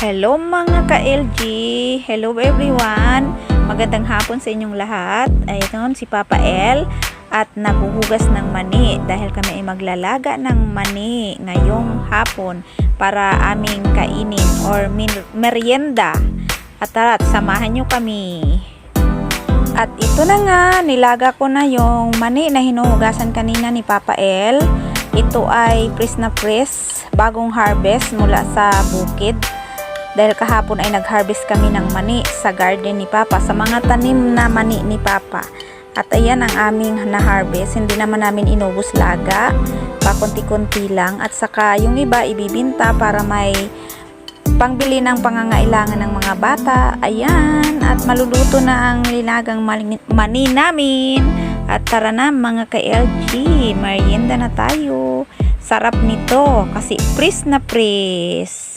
Hello mga ka-LG! Hello everyone! Magandang hapon sa inyong lahat. Ayun si Papa L at naghuhugas ng mani dahil kami ay maglalaga ng mani ngayong hapon para aming kainin or merienda. At tara, samahan nyo kami. At ito na nga, nilaga ko na yung mani na hinuhugasan kanina ni Papa L. Ito ay press na press, bagong harvest mula sa bukid. Dahil kahapon ay nag-harvest kami ng mani sa garden ni Papa, sa mga tanim na mani ni Papa. At ayan ang aming na-harvest. Hindi naman namin inubos laga, pakunti-kunti lang. At saka yung iba ibibinta para may pangbili ng pangangailangan ng mga bata. Ayan, at maluluto na ang linagang mani namin. At tara na mga ka-LG, merienda na tayo. Sarap nito kasi press na press.